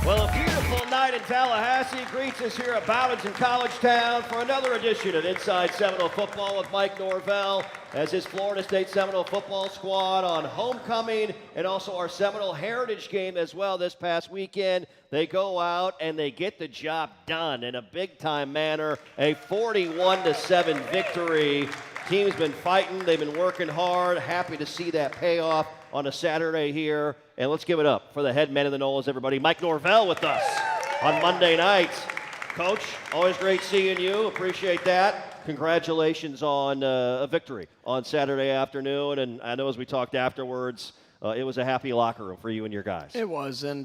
Well, a beautiful night in Tallahassee greets us here at Bowdens in College Town for another edition of Inside Seminole Football with Mike Norvell as his Florida State Seminole football squad on homecoming and also our Seminole Heritage game as well this past weekend. They go out and they get the job done in a big-time manner, a 41-7 victory. Team's been fighting, they've been working hard, happy to see that payoff on a Saturday here. And let's give it up for the head man of the Noles, everybody. Mike Norvell with us on Monday nights. Coach, always great seeing you. Appreciate that. Congratulations on a victory on Saturday afternoon. And I know as we talked afterwards, it was a happy locker room for you and your guys. It was, and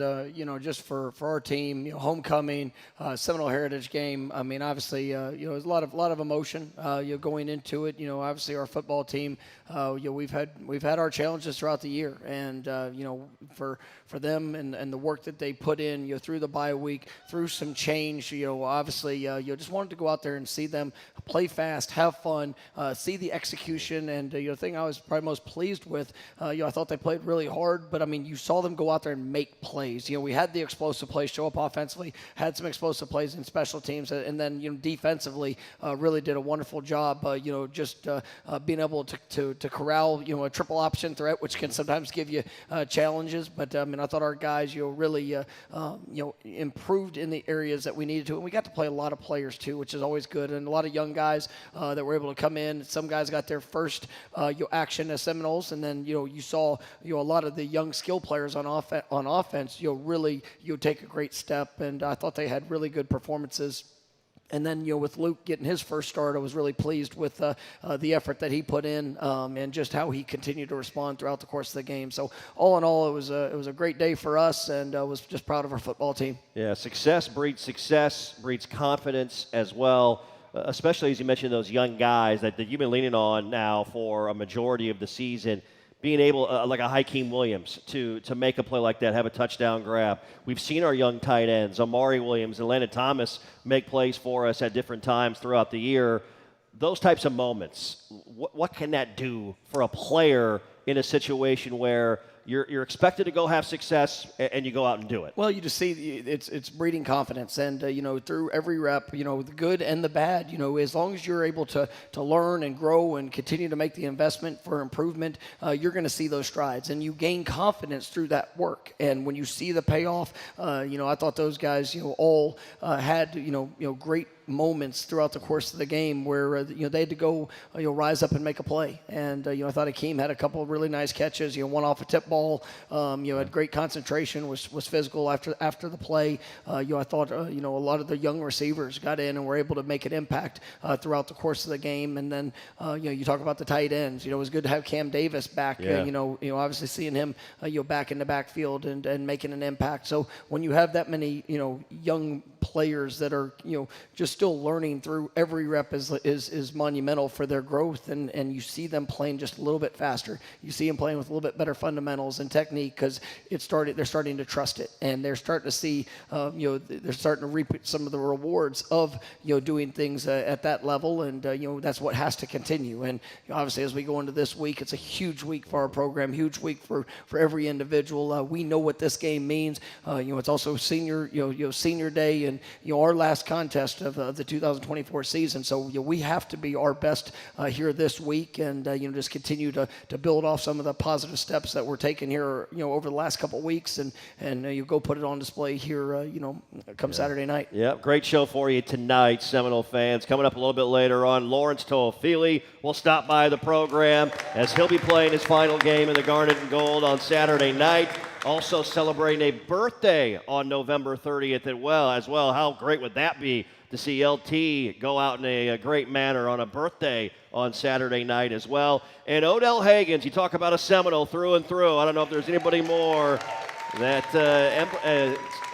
just for our team, homecoming, Seminole Heritage game. I mean, obviously, there's a lot of emotion, going into it. Obviously, our football team, we've had our challenges throughout the year, and for them and the work that they put in, through the bye week, through some change, obviously, just wanted to go out there and see them play fast, have fun, see the execution, and the thing I was probably most pleased with, I thought they played really hard, but I mean, you saw them go out there and make plays. We had the explosive plays show up offensively, had some explosive plays in special teams, and then defensively really did a wonderful job. Just being able to corral a triple option threat, which can sometimes give you challenges. But I thought our guys really improved in the areas that we needed to, and we got to play a lot of players too, which is always good, and a lot of young guys that were able to come in. Some guys got their first action as Seminoles, and then you saw a lot of the young skill players on offense, really take a great step, and I thought they had really good performances. And then, with Luke getting his first start, I was really pleased with the effort that he put in and just how he continued to respond throughout the course of the game. So all in all, it was a great day for us, and I was just proud of our football team. Yeah, success, breeds confidence as well. Especially as you mentioned, those young guys that you've been leaning on now for a majority of the season. Being able, like a Hakeem Williams, to make a play like that, have a touchdown grab. We've seen our young tight ends, Amari Williams and Landon Thomas, make plays for us at different times throughout the year. Those types of moments, what can that do for a player in a situation where you're expected to go have success and you go out and do it? Well, you just see it's breeding confidence, and through every rep, the good and the bad, as long as you're able to learn and grow and continue to make the investment for improvement, you're going to see those strides, and you gain confidence through that work. And when you see the payoff, I thought those guys, all had great moments throughout the course of the game where they had to go rise up and make a play, and I thought Hakeem had a couple of really nice catches, one off a tip ball, had great concentration, was physical after the play. I thought a lot of the young receivers got in and were able to make an impact throughout the course of the game. And then you talk about the tight ends, it was good to have Cam Davis back. Yeah. Obviously seeing him back in the backfield and making an impact. So when you have that many young players that are just still learning through every rep is monumental for their growth, and you see them playing just a little bit faster. You see them playing with a little bit better fundamentals and technique because they're starting to trust it, and they're starting to see they're starting to reap some of the rewards of doing things at that level, and that's what has to continue. And obviously as we go into this week, it's a huge week for our program, huge week for every individual. We know what this game means. It's also senior day and our last contest of the 2024 season. So we have to be our best here this week, and just continue to build off some of the positive steps that we're taking here over the last couple of weeks, and you go put it on display here come Saturday night. Yeah, great show for you tonight, Seminole fans. Coming up a little bit later on, Lawrance Toafili will stop by the program as he'll be playing his final game in the Garnet and Gold on Saturday night. Also celebrating a birthday on November 30th as well. How great would that be to see LT go out in a great manner on a birthday on Saturday night as well. And Odell Haggins, you talk about a Seminole through and through. I don't know if there's anybody more that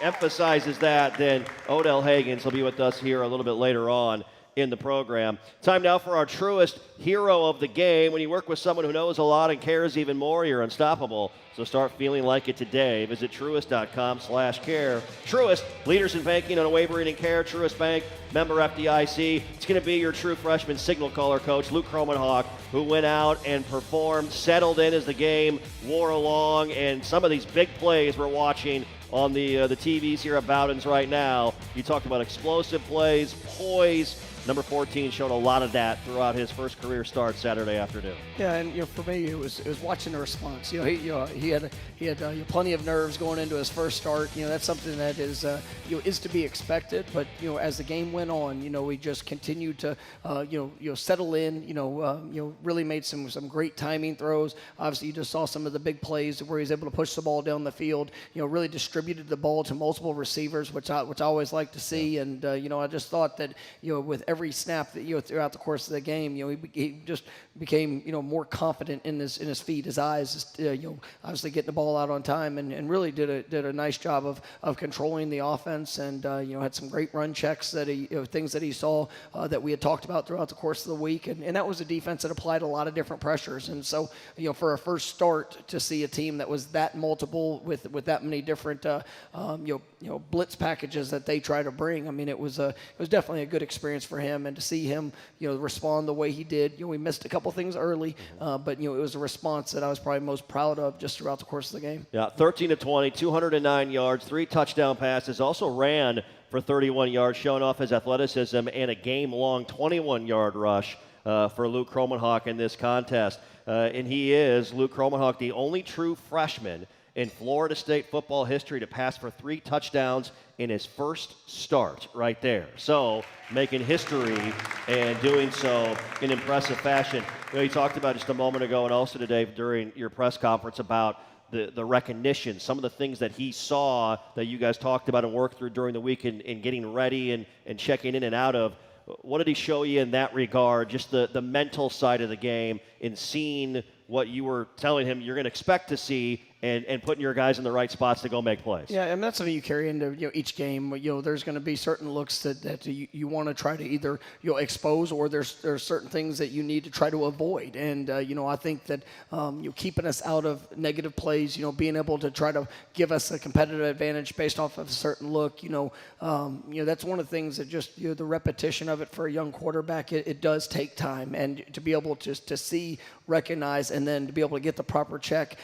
emphasizes that than Odell Haggins. He'll be with us here a little bit later on in the program. Time now for our truest hero of the game. When you work with someone who knows a lot and cares even more, you're unstoppable. So start feeling like it today. Visit Truist.com/care. Truist, leaders in banking, unwavering in care. Truist Bank, member FDIC. It's going to be your true freshman signal caller coach, Luke Kromenhoek, who went out and performed, settled in as the game wore along, and some of these big plays we're watching on the TVs here at Bowden's right now. You talked about explosive plays, poise. Number 14 showed a lot of that throughout his first career start Saturday afternoon. Yeah, and for me, it was watching the response. He had plenty of nerves going into his first start. That's something that is to be expected. But as the game went on, we just continued to settle in. Really made some great timing throws. Obviously, you just saw some of the big plays where he's able to push the ball down the field. Really distributed the ball to multiple receivers, which I always like to see. And I just thought that with every snap that throughout the course of the game, he just became more confident in his feet, his eyes, obviously getting the ball out on time, and really did a nice job of controlling the offense, and had some great run checks that things that he saw that we had talked about throughout the course of the week, and that was a defense that applied a lot of different pressures, and so for a first start to see a team that was that multiple with that many different blitz packages that they try to bring, I mean it was definitely a good experience for him, and to see him respond the way he did. We missed a couple things early, but it was a response that I was probably most proud of just throughout the course of the game. Yeah, 13 to 20, 209 yards, 3 touchdown passes. Also ran for 31 yards, showing off his athleticism, and a game-long 21-yard rush for Luke Kromenhoek in this contest. And he is, Luke Kromenhoek, the only true freshman in Florida State football history to pass for 3 touchdowns in his first start right there. So making history and doing so in impressive fashion. You talked about just a moment ago and also today during your press conference about the recognition, some of the things that he saw that you guys talked about and worked through during the week in getting ready and checking in and out of. What did he show you in that regard, just the mental side of the game in seeing what you were telling him you're going to expect to see and putting your guys in the right spots to go make plays? Yeah, and that's something you carry into each game. There's going to be certain looks that you want to try to either expose, or there's certain things that you need to try to avoid. And I think that keeping us out of negative plays, being able to try to give us a competitive advantage based off of a certain look, that's one of the things that just the repetition of it for a young quarterback, it does take time, and to be able to see, recognize, and then to be able to get the proper check,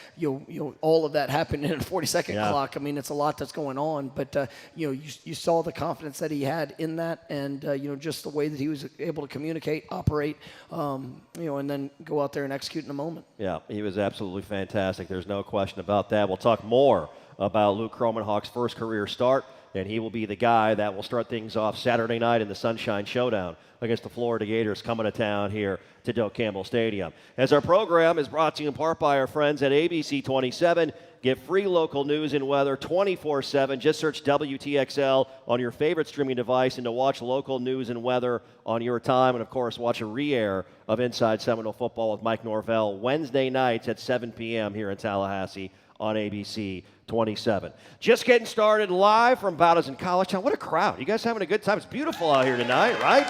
all of that happened in a 40-second clock. I mean, it's a lot that's going on, but you saw the confidence that he had in that, and just the way that he was able to communicate, operate, and then go out there and execute in a moment. Yeah, he was absolutely fantastic. There's no question about that. We'll talk more about Luke Kromenhoek's first career start, and he will be the guy that will start things off Saturday night in the Sunshine Showdown against the Florida Gators coming to town here to Doak Campbell Stadium. As our program is brought to you in part by our friends at ABC 27. Get free local news and weather 24/7. Just search WTXL on your favorite streaming device and to watch local news and weather on your time. And, of course, watch a re-air of Inside Seminole Football with Mike Norvell Wednesday nights at 7 p.m. here in Tallahassee on ABC 27. Just getting started live from Bowden's in College Town. What a crowd. You guys having a good time? It's beautiful out here tonight, right?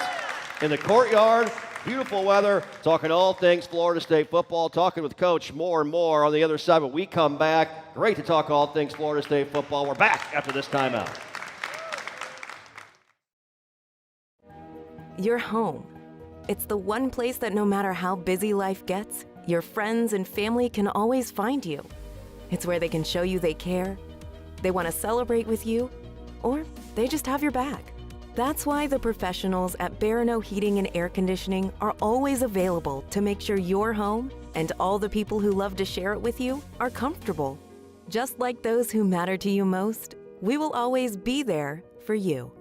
In the courtyard, beautiful weather, talking all things Florida State football, talking with Coach more and more on the other side. When we come back, great to talk all things Florida State football. We're back after this timeout. Your home. It's the one place that no matter how busy life gets, your friends and family can always find you. It's where they can show you they care, they want to celebrate with you, or they just have your back. That's why the professionals at Barano Heating and Air Conditioning are always available to make sure your home and all the people who love to share it with you are comfortable. Just like those who matter to you most, we will always be there for you.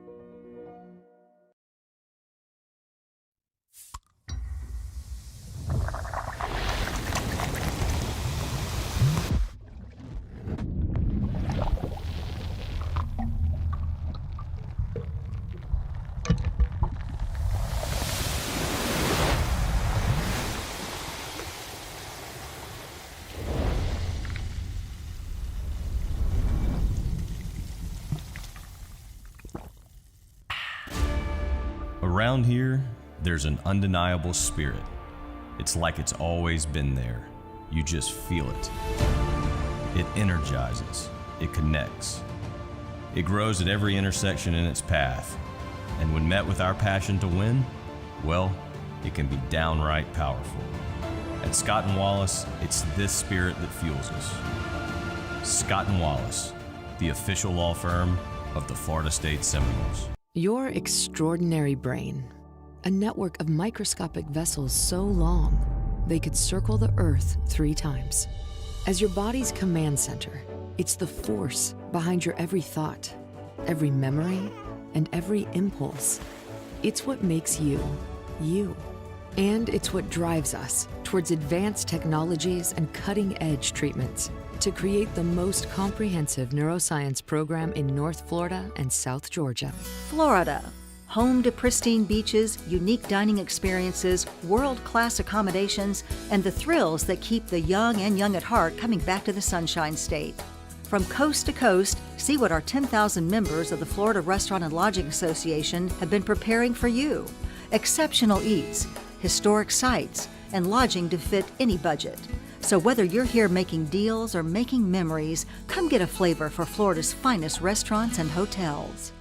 Around here, there's an undeniable spirit. It's like it's always been there. You just feel it. It energizes. It connects. It grows at every intersection in its path. And when met with our passion to win, well, it can be downright powerful. At Scott & Wallace, it's this spirit that fuels us. Scott & Wallace, the official law firm of the Florida State Seminoles. Your extraordinary brain, a network of microscopic vessels so long they could circle the Earth 3 times. As your body's command center, it's the force behind your every thought, every memory, and every impulse. It's what makes you, you. And it's what drives us towards advanced technologies and cutting-edge treatments to create the most comprehensive neuroscience program in North Florida and South Georgia. Florida, home to pristine beaches, unique dining experiences, world-class accommodations, and the thrills that keep the young and young at heart coming back to the Sunshine State. From coast to coast, see what our 10,000 members of the Florida Restaurant and Lodging Association have been preparing for you. Exceptional eats, historic sites, and lodging to fit any budget. So whether you're here making deals or making memories, come get a flavor for Florida's finest restaurants and hotels.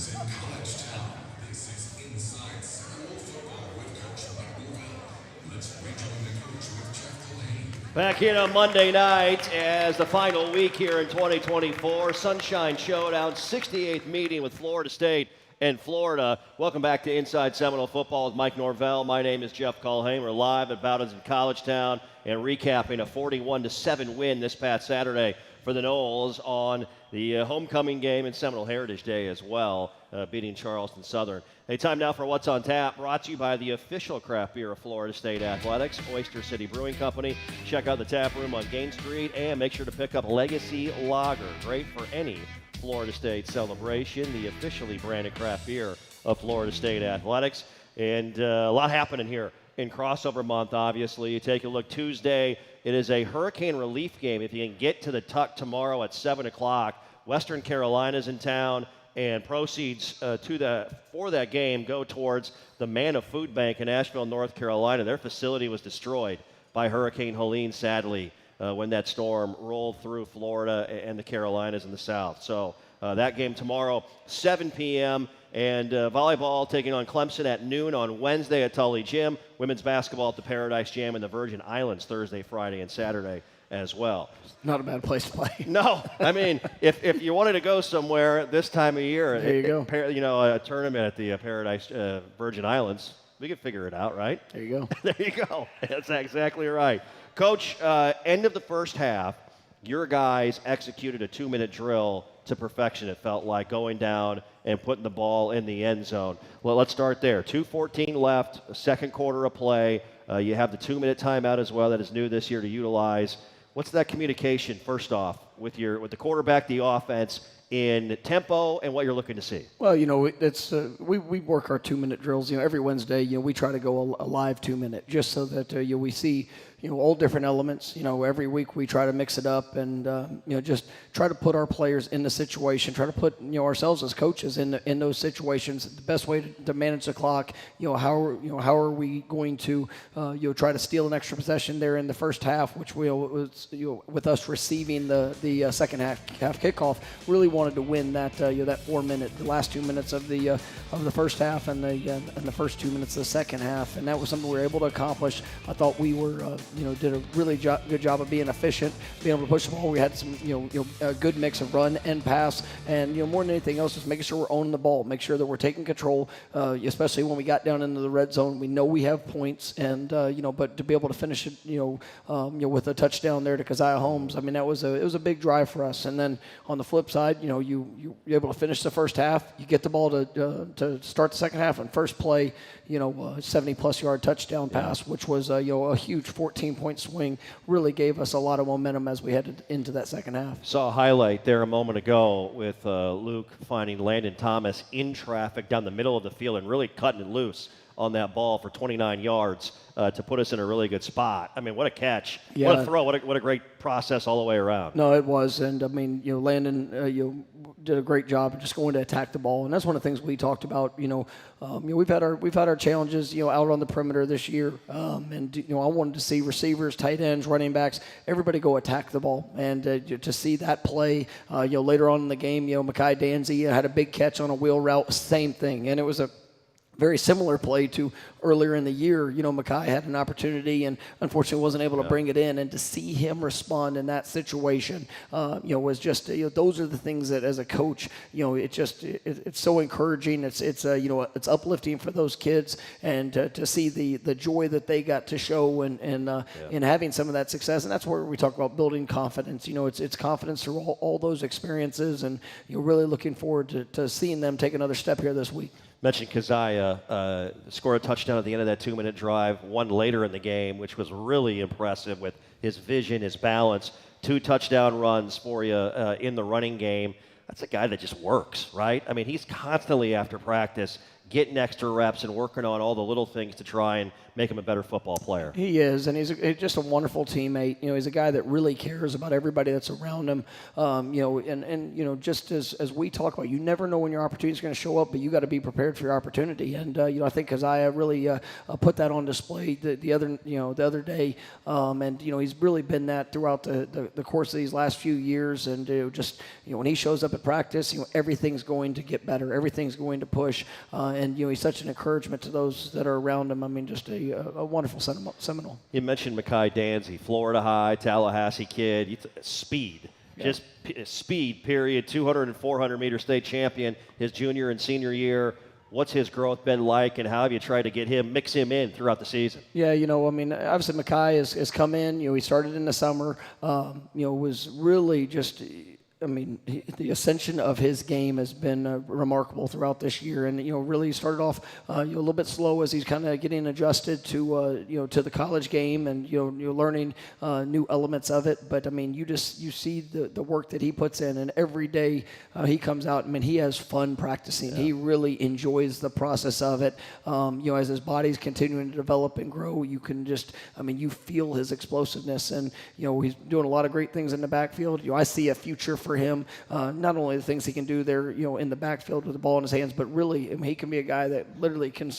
In College Town, this is Inside Seminole Football with Coach Mike Norvell. Let's rejoin the coach with Jeff Culhane. Back in on Monday night as the final week here in 2024. Sunshine Showdown, 68th meeting with Florida State and Florida. Welcome back to Inside Seminole Football with Mike Norvell. My name is Jeff Culhane. We're live at Bowdens in College Town and recapping a 41-7 win this past Saturday for the Noles on the homecoming game and Seminole Heritage Day as well, beating Charleston Southern. Hey, time now for What's on Tap, brought to you by the official craft beer of Florida State Athletics, Oyster City Brewing Company. Check out the tap room on Gain Street, and make sure to pick up Legacy Lager, great for any Florida State celebration, the officially branded craft beer of Florida State Athletics. And a lot happening here in crossover month, obviously. You take a look Tuesday, it is a hurricane relief game. If you can get to the Tuck tomorrow at 7 o'clock, Western Carolina's in town, and proceeds for that game go towards the Manna Food Bank in Asheville, North Carolina. Their facility was destroyed by Hurricane Helene, sadly, when that storm rolled through Florida and the Carolinas in the south. So that game tomorrow, 7 p.m., and volleyball taking on Clemson at noon on Wednesday at Tully Gym. Women's basketball at the Paradise Jam in the Virgin Islands Thursday, Friday, and Saturday as well. Not a bad place to play. No, I mean, if you wanted to go somewhere this time of year, there you go. A tournament at the Paradise Virgin Islands, we could figure it out, right? There you go. There you go. That's exactly right. Coach, end of the first half, your guys executed a 2-minute drill to perfection, it felt like, going down and putting the ball in the end zone. Well, let's start there. 2:14 left, second quarter of play. You have the 2-minute timeout as well that is new this year to utilize. What's that communication, first off, with the quarterback, the offense, in tempo and what you're looking to see? Well, it's we work our 2-minute drills. Every Wednesday, we try to go a live 2-minute just so that we see all different elements. Every week we try to mix it up and just try to put our players in the situation, try to put ourselves as coaches in those situations. The best way to manage the clock. How are we going to try to steal an extra possession there in the first half, which was with us receiving the second half kickoff. Really wanted to win that 4-minute, the last 2 minutes of the first half and the first 2 minutes of the second half, and that was something we were able to accomplish. I thought we were did a really good job of being efficient, being able to push the ball. We had some a good mix of run and pass, and more than anything else, just making sure we're owning the ball, make sure that we're taking control, especially when we got down into the red zone. We know we have points, and but to be able to finish it with a touchdown there to Keziah Holmes, I mean it was a big drive for us. And then on the flip side, you're able to finish the first half. You get the ball to start the second half, and first play, 70-plus yard touchdown pass, which was a huge 14-point swing. Really gave us a lot of momentum as we headed into that second half. Saw a highlight there a moment ago with Luke finding Landon Thomas in traffic down the middle of the field and really cutting it loose on that ball for 29 yards to put us in a really good spot. I mean, what a catch. Yeah. What a throw. What a great process all the way around. No, it was. And, Landon did a great job of just going to attack the ball. And that's one of the things we talked about. We've had our challenges, out on the perimeter this year. I wanted to see receivers, tight ends, running backs, everybody go attack the ball. And to see that play, later on in the game, Mekhi Danzy had a big catch on a wheel route, same thing. And it was a very similar play to earlier in the year. Mekhi had an opportunity and unfortunately wasn't able to bring it in. And to see him respond in that situation, was just, those are the things that as a coach, it's so encouraging. It's uplifting for those kids, and to see the joy that they got to show in having some of that success. And that's where we talk about building confidence. It's confidence through all those experiences, and you're really looking forward to seeing them take another step here this week. Mentioned Keziah scored a touchdown at the end of that 2-minute drive, one later in the game, which was really impressive with his vision, his balance. 2 touchdown runs for you in the running game. That's a guy that just works, right? I mean, he's constantly after practice getting extra reps and working on all the little things to try and make him a better football player. He is, and he's just a wonderful teammate. He's a guy that really cares about everybody that's around him. Just as we talk about, you never know when your opportunity is going to show up, but you got to be prepared for your opportunity. And I think Keziah really put that on display the other day. He's really been that throughout the course of these last few years. And when he shows up at practice, everything's going to get better, everything's going to push. And he's such an encouragement to those that are around him. I mean, just a wonderful Seminole. You mentioned Mekhi Danzy, Florida High, Tallahassee kid. Speed. Yeah. Just speed, period. 200 and 400 meter state champion his junior and senior year. What's his growth been like, and how have you tried to mix him in throughout the season? Yeah, obviously Mekhi has come in. He started in the summer. Was really just the ascension of his game has been remarkable throughout this year, and really started off a little bit slow as he's kind of getting adjusted to to the college game, and you're learning new elements of it. But you see the work that he puts in, and every day he comes out. He has fun practicing. Yeah. He really enjoys the process of it. As his body's continuing to develop and grow, you can just you feel his explosiveness, and he's doing a lot of great things in the backfield. I see a future for him, not only the things he can do there, in the backfield with the ball in his hands, but really, he can be a guy that literally can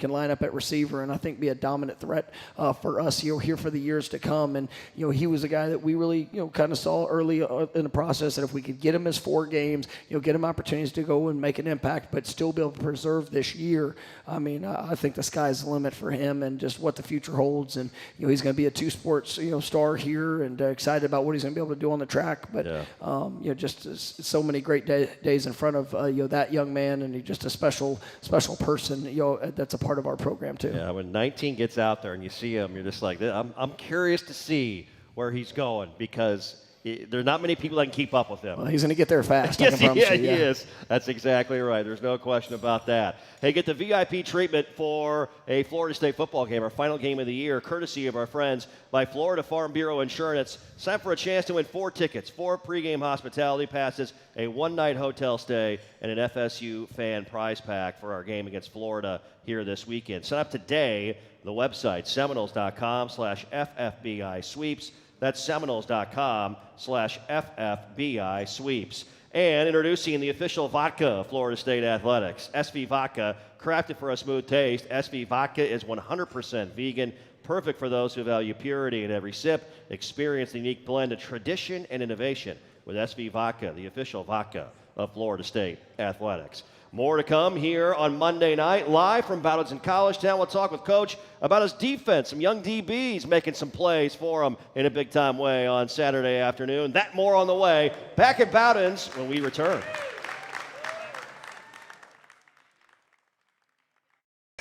line up at receiver, and I think be a dominant threat for us, here for the years to come. And he was a guy that we really, kind of saw early in the process that if we could get him his 4 games, get him opportunities to go and make an impact, but still be able to preserve this year. I think the sky's the limit for him, and just what the future holds. And he's going to be a 2-sports star here, and excited about what he's going to be able to do on the track. But just so many great days in front of that young man, and he's just a special person that's a part of our program too. Yeah, when 19 gets out there and you see him, you're just like, I'm curious to see where he's going, because there's not many people that can keep up with him. Well, he's going to get there fast. Yes, he is. That's exactly right. There's no question about that. Hey, get the VIP treatment for a Florida State football game, our final game of the year, courtesy of our friends by Florida Farm Bureau Insurance. Sign for a chance to win 4 tickets, 4 pregame hospitality passes, a 1-night hotel stay, and an FSU fan prize pack for our game against Florida here this weekend. Sign up today. The website, Seminoles.com/FFBI sweeps. That's Seminoles.com/FFBI sweeps. And introducing the official vodka of Florida State Athletics, SV Vodka, crafted for a smooth taste. SV Vodka is 100% vegan, perfect for those who value purity in every sip. Experience the unique blend of tradition and innovation with SV Vodka, the official vodka of Florida State Athletics. More to come here on Monday night, live from Bowdens in College Town. We'll talk with Coach about his defense, some young DBs making some plays for him in a big-time way on Saturday afternoon. That more on the way. Back at Bowdens when we return.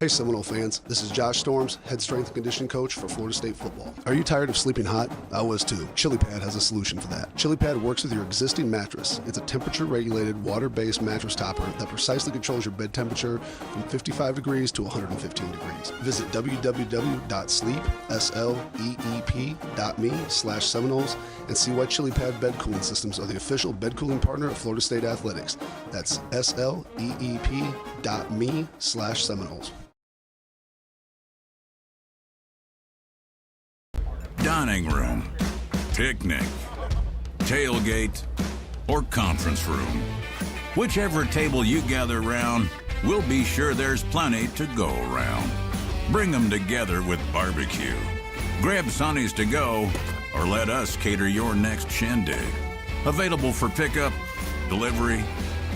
Hey Seminole fans, this is Josh Storms, head strength and conditioning coach for Florida State football. Are you tired of sleeping hot? I was too. ChiliPad has a solution for that. ChiliPad works with your existing mattress. It's a temperature-regulated, water-based mattress topper that precisely controls your bed temperature from 55 degrees to 115 degrees. Visit www.sleep.me/Seminoles and see why ChiliPad bed cooling systems are the official bed cooling partner of Florida State Athletics. That's sleep.me/Seminoles. Dining room, picnic, tailgate, or conference room. Whichever table you gather around, we'll be sure there's plenty to go around. Bring them together with barbecue. Grab Sonny's to go, or let us cater your next shindig. Available for pickup, delivery,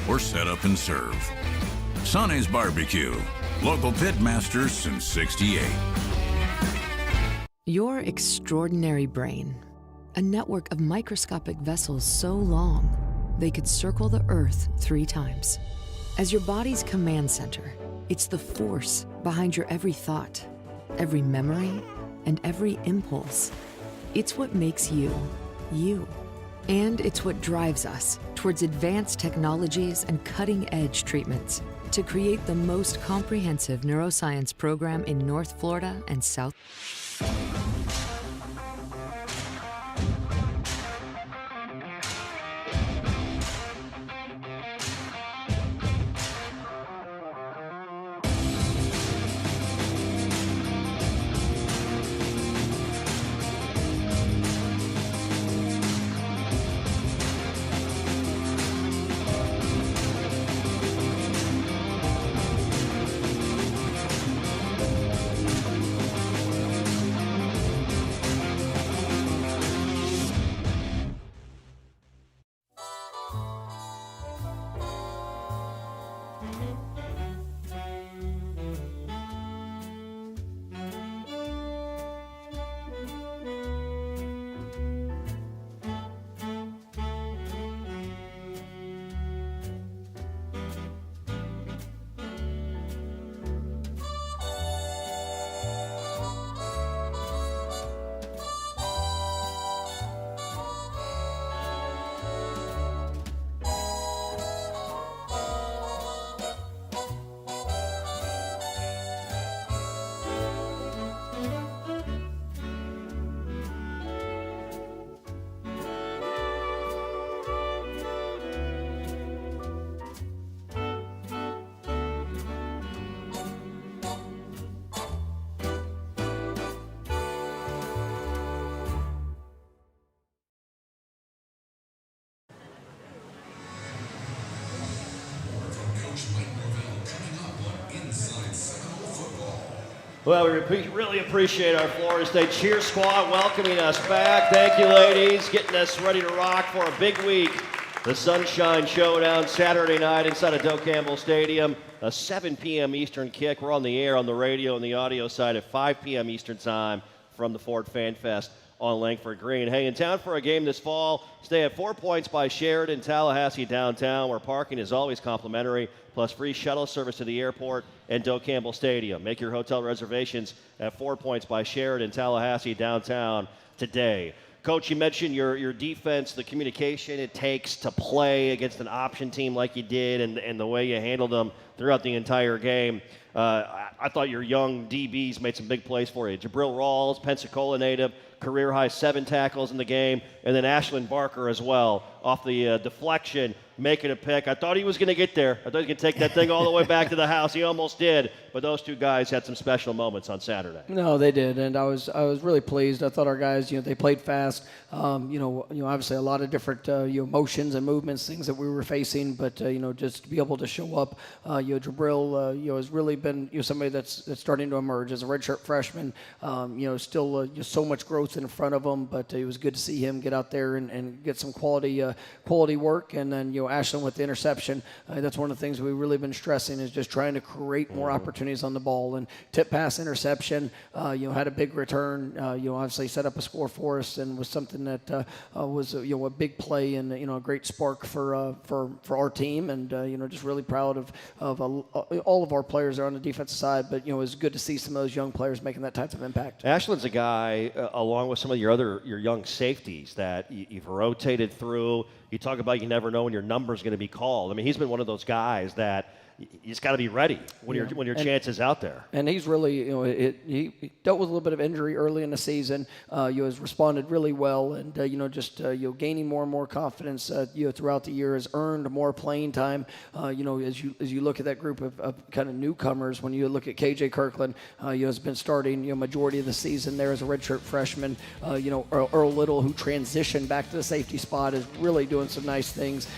or set up and serve. Sonny's Barbecue, local pitmasters since '68. Your extraordinary brain, a network of microscopic vessels so long they could circle the Earth 3 times. As your body's command center, it's the force behind your every thought, every memory, and every impulse. It's what makes you, you. And it's what drives us towards advanced technologies and cutting-edge treatments to create the most comprehensive neuroscience program in North Florida and South. Coach Mike Norvell coming up on Inside Seminole Football. Well, we really appreciate our Florida State cheer squad welcoming us back. Thank you, ladies, getting us ready to rock for a big week. The Sunshine Showdown Saturday night inside of Doe Campbell Stadium. A 7 p.m. Eastern kick. We're on the air on the radio and the audio side at 5 p.m. Eastern time from the Ford Fan Fest on Langford Green. Hey, in town for a game this fall, stay at 4 Points by Sheridan, Tallahassee downtown, where parking is always complimentary, plus free shuttle service to the airport and Doe Campbell Stadium. Make your hotel reservations at 4 Points by Sheridan, Tallahassee downtown today. Coach, you mentioned your defense, the communication it takes to play against an option team like you did, and the way you handled them throughout the entire game. I thought your young DBs made some big plays for you. Jabril Rawls, Pensacola native, career-high 7 tackles in the game, and then Ashlyn Barker as well off the deflection, making a pick. I thought he was going to get there. I thought he was going to take that thing all the way back to the house. He almost did, but those two guys had some special moments on Saturday. No, they did, and I was really pleased. I thought our guys, they played fast. Obviously a lot of different motions and movements, things that we were facing, but just to be able to show up. Jabril, has really been somebody that's starting to emerge as a redshirt freshman. Still so much growth in front of him, but it was good to see him get out there and get some quality quality work, and then Ashland with the interception. That's one of the things we've really been stressing is just trying to create more opportunities on the ball. And tip pass interception, had a big return. Obviously set up a score for us, and was something that was a big play and a great spark for our team. And just really proud of all of our players are on the defensive side. But it was good to see some of those young players making that type of impact. Ashland's a guy, along with some of your young safeties that you've rotated through. You talk about you never know when your number's going to be called. I mean, he's been one of those guys that you just got to be ready when your chance is out there. And he's really, he dealt with a little bit of injury early in the season. Has responded really well, and gaining more and more confidence. Throughout the year, has earned more playing time. As you look at that group of kind of newcomers, when you look at KJ Kirkland, has been starting majority of the season there as a redshirt freshman. Earl Little, who transitioned back to the safety spot, is really doing some nice things.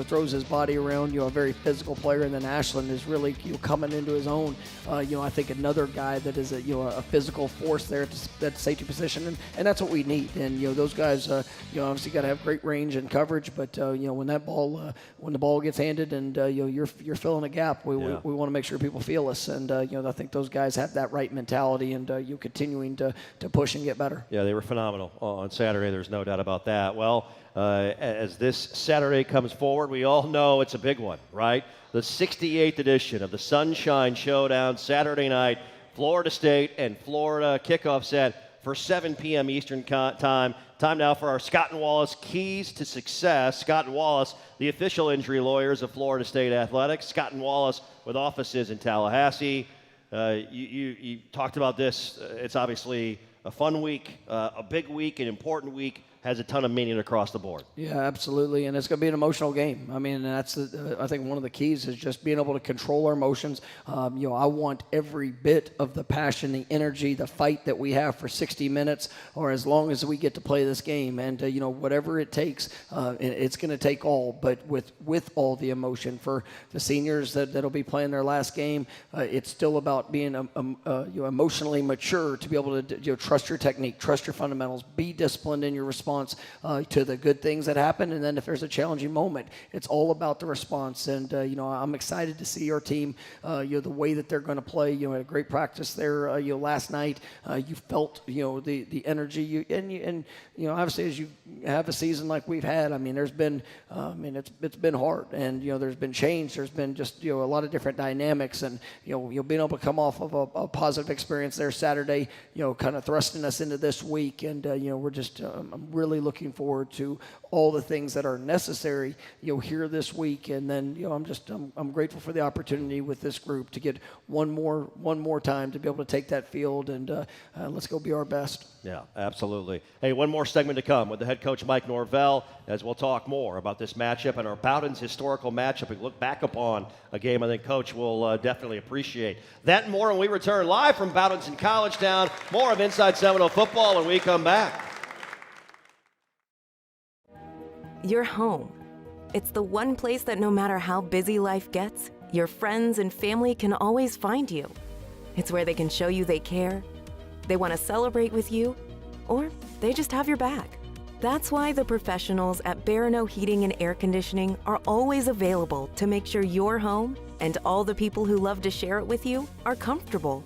Throws his body around. A very physical player, and then Ashland is really coming into his own. I think another guy that is a physical force there at that safety position, and that's what we need. And those guys, obviously got to have great range and coverage. But when the ball gets handed, and you're filling a gap, we want to make sure people feel us. And I think those guys have that right mentality, and you're continuing to push and get better. Yeah, they were phenomenal on Saturday. There's no doubt about that. Well, as this Saturday comes forward, we all know it's a big one, right? The 68th edition of the Sunshine Showdown, Saturday night, Florida State and Florida, kickoff set for 7 p.m. Eastern time. Time now for our Scott and Wallace Keys to Success. Scott and Wallace, the official injury lawyers of Florida State Athletics. Scott and Wallace with offices in Tallahassee. You talked about this. It's obviously a fun week, a big week, an important week. Has a ton of meaning across the board. Yeah, absolutely, and it's going to be an emotional game. I mean, that's I think one of the keys is just being able to control our emotions. I want every bit of the passion, the energy, the fight that we have for 60 minutes, or as long as we get to play this game. And whatever it takes, it's going to take all, but with all the emotion. For the seniors that'll be playing their last game, it's still about being emotionally mature to be able to trust your technique, trust your fundamentals, be disciplined in your response to the good things that happen, and then if there's a challenging moment, it's all about the response. And I'm excited to see our team, the way that they're going to play. Had a great practice there, last night. You felt the energy, and obviously as you have a season like we've had, I mean, there's been, it's been hard, and there's been change. There's been just a lot of different dynamics, and being able to come off of a positive experience there Saturday, kind of thrusting us into this week, and we're just I'm really looking forward to all the things that are necessary here this week. And then I'm grateful for the opportunity with this group to get one more time to be able to take that field, and let's go be our best. Yeah, absolutely. Hey, one more segment to come with the head coach Mike Norvell, as we'll talk more about this matchup and our Bowden's historical matchup and look back upon a game I think Coach will definitely appreciate. That and more when we return live from Bowden's in College Town. More of Inside Seminole Football when we come back. Your home. It's the one place that no matter how busy life gets, your friends and family can always find you. It's where they can show you they care, they want to celebrate with you, or they just have your back. That's why the professionals at Barano Heating and Air Conditioning are always available to make sure your home and all the people who love to share it with you are comfortable.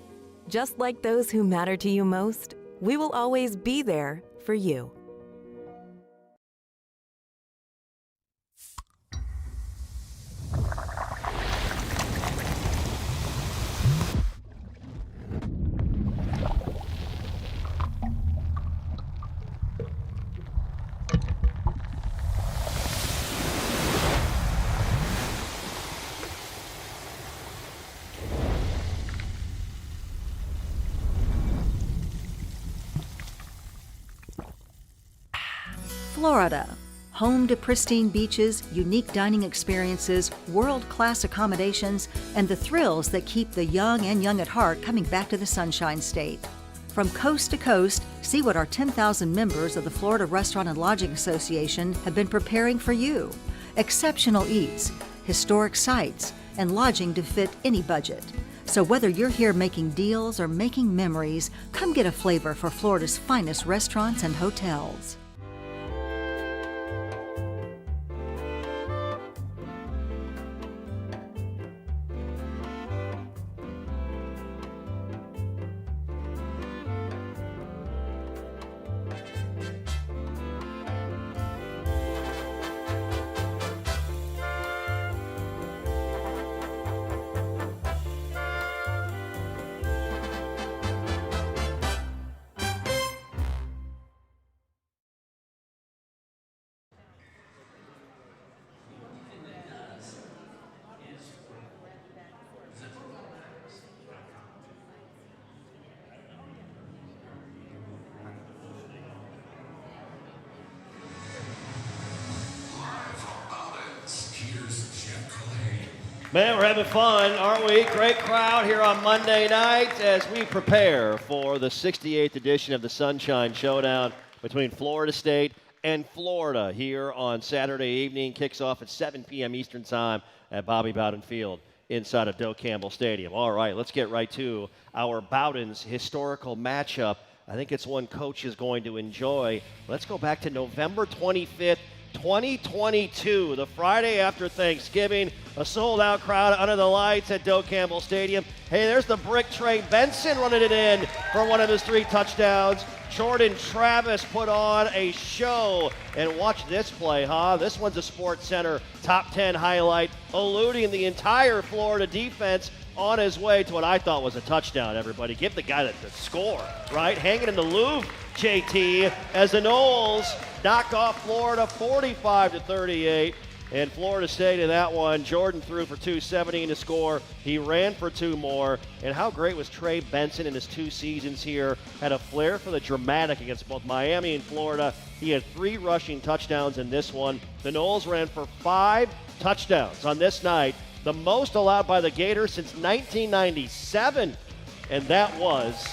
Just like those who matter to you most, we will always be there for you. Florida, home to pristine beaches, unique dining experiences, world-class accommodations, and the thrills that keep the young and young at heart coming back to the Sunshine State. From coast to coast, see what our 10,000 members of the Florida Restaurant and Lodging Association have been preparing for you. Exceptional eats, historic sites, and lodging to fit any budget. So whether you're here making deals or making memories, come get a flavor for Florida's finest restaurants and hotels. Man, we're having fun, aren't we? Great crowd here on Monday night as we prepare for the 68th edition of the Sunshine Showdown between Florida State and Florida here on Saturday evening. Kicks off at 7 p.m. Eastern Time at Bobby Bowden Field inside of Doak Campbell Stadium. All right, let's get right to our Bowden's historical matchup. I think it's one Coach is going to enjoy. Let's go back to November 25th, 2022, the Friday after Thanksgiving, a sold-out crowd under the lights at Doak Campbell Stadium. Hey, there's the brick Trey Benson running it in for one of his 3 touchdowns. Jordan Travis put on a show, and watch this play, huh? This one's a Sports Center top 10 highlight, eluding the entire Florida defense on his way to what I thought was a touchdown, everybody. Give the guy the score, right? Hanging in the Louvre, JT, as the Noles knock off Florida 45-38. And Florida State in that one, Jordan threw for 217 to score. He ran for 2 more. And how great was Trey Benson in his 2 seasons here? Had a flair for the dramatic against both Miami and Florida. He had 3 rushing touchdowns in this one. The Noles ran for 5 touchdowns on this night, the most allowed by the Gators since 1997. And that was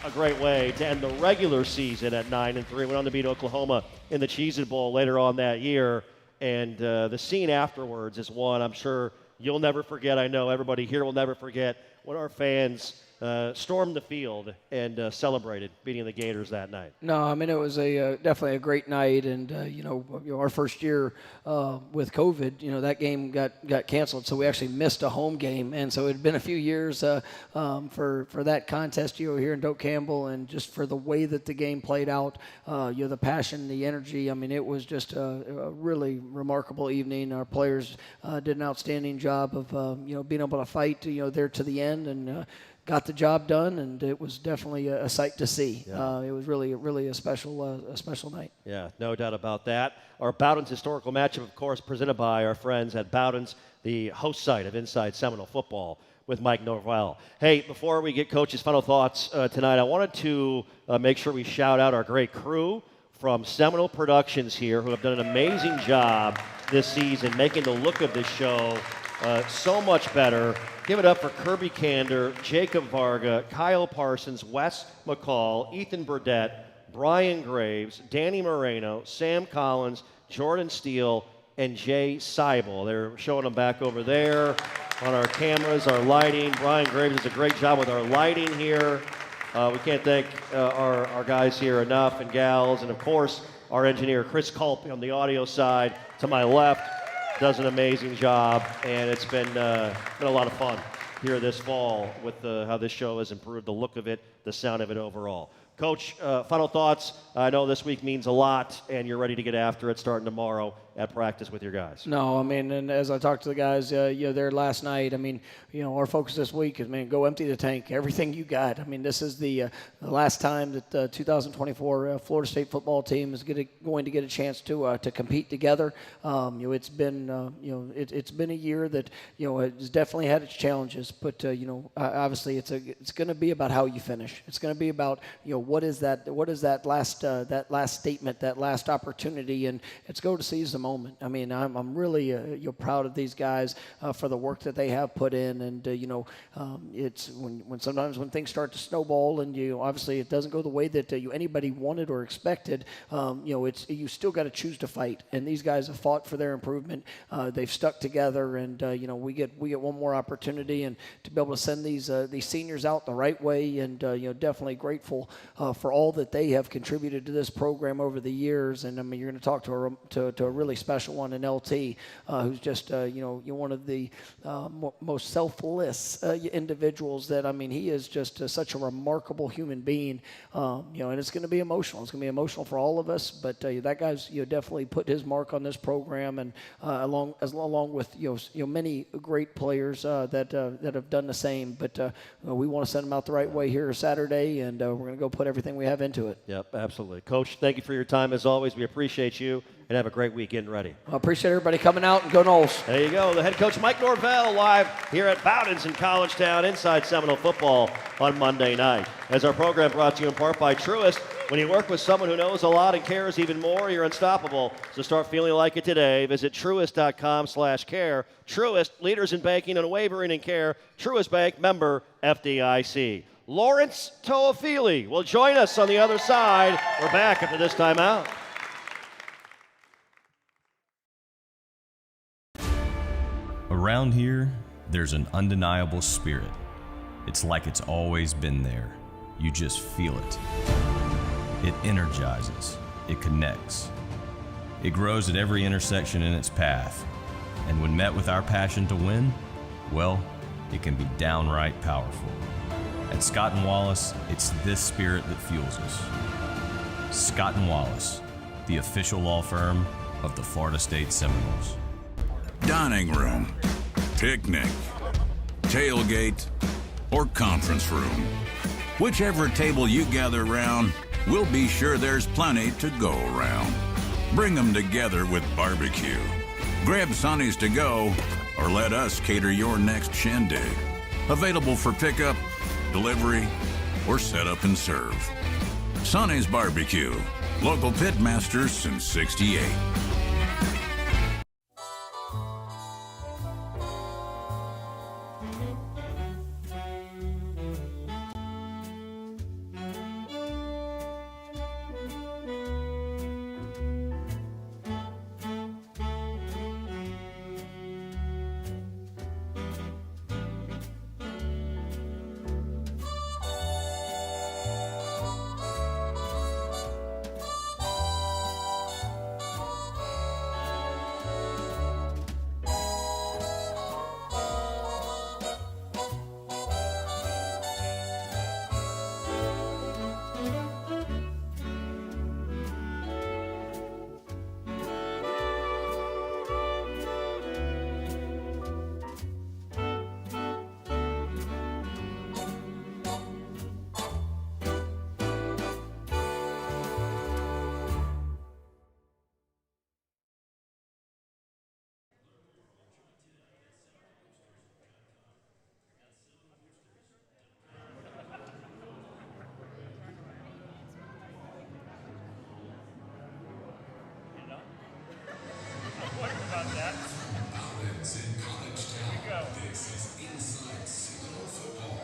a great way to end the regular season at 9-3. Went on to beat Oklahoma in the Cheez-It Bowl later on that year. And the scene afterwards is one I'm sure you'll never forget. I know everybody here will never forget when our fans stormed the field and celebrated beating the Gators that night. No, I mean, it was definitely a great night. And, our first year with COVID, that game got canceled. So we actually missed a home game. And so it had been a few years for that contest, here in Doak Campbell, and just for the way that the game played out, the passion, the energy. I mean, it was just a really remarkable evening. Our players did an outstanding job of, being able to fight, there to the end, and got the job done, and it was definitely a sight to see. Yeah. It was really a special night. Yeah, no doubt about that. Our Bowden's historical matchup, of course, presented by our friends at Bowden's, the host site of Inside Seminole Football with Mike Norvell. Hey, before we get Coach's final thoughts tonight, I wanted to make sure we shout out our great crew from Seminole Productions here, who have done an amazing job this season, making the look of this show so much better. Give it up for Kirby Kander, Jacob Varga, Kyle Parsons, Wes McCall, Ethan Burdett, Brian Graves, Danny Moreno, Sam Collins, Jordan Steele, and Jay Seibel. They're showing them back over there on our cameras, our lighting. Brian Graves does a great job with our lighting here. We can't thank our guys here enough, and gals, and of course our engineer Chris Culp on the audio side to my left does an amazing job, and it's been a lot of fun here this fall with how this show has improved the look of it, the sound of it overall. Coach, final thoughts. I know this week means a lot, and you're ready to get after it starting tomorrow at practice with your guys. No, I mean, and as I talked to the guys, there last night, I mean, our focus this week is, go empty the tank, everything you got. I mean, this is the last time that the 2024 Florida State football team is going to get a chance to compete together. It's been, it's been a year that, it's definitely had its challenges, but, obviously it's going to be about how you finish. It's going to be about, what is that last statement, that last opportunity, and it's go to seize the moment. I mean, I'm really proud of these guys for the work that they have put in, and it's when sometimes when things start to snowball, and obviously it doesn't go the way that anybody wanted or expected. You still got to choose to fight, and these guys have fought for their improvement. They've stuck together, and we get one more opportunity, and to be able to send these seniors out the right way, and definitely grateful for all that they have contributed to this program over the years. And I mean, you're going to talk to a really special one in LT, who's just one of the most selfless individuals that, I mean, he is just such a remarkable human being, and it's going to be emotional. It's going to be emotional for all of us, but that guy's definitely put his mark on this program, and along with many great players that have done the same. But we want to send them out the right way here Saturday, and we're going to go put everything we have into it. Yep, absolutely. Coach, thank you for your time as always. We appreciate you, and have a great week getting ready. I appreciate everybody coming out, and go Noles. There you go. The head coach Mike Norvell live here at Bowden's in College Town, Inside Seminole Football on Monday night. As our program brought to you in part by Truist, When you work with someone who knows a lot and cares even more, you're unstoppable. So start feeling like it today. Visit Truist.com/care. Truist, leaders in banking, unwavering in care. Truist Bank, member FDIC. Lawrance Toafili will join us on the other side. We're back after this timeout. Around here, there's an undeniable spirit. It's like it's always been there. You just feel it. It energizes. It connects. It grows at every intersection in its path. And when met with our passion to win, well, it can be downright powerful. At Scott & Wallace, it's this spirit that fuels us. Scott & Wallace, the official law firm of the Florida State Seminoles. Dining room, picnic, tailgate, or conference room. Whichever table you gather around, we'll be sure there's plenty to go around. Bring them together with barbecue. Grab Sonny's to go, or let us cater your next shindig. Available for pickup, delivery, or set up and serve. Sonny's Barbecue, local pitmasters since '68. Balance in College Town. This is Inside Seminole Football.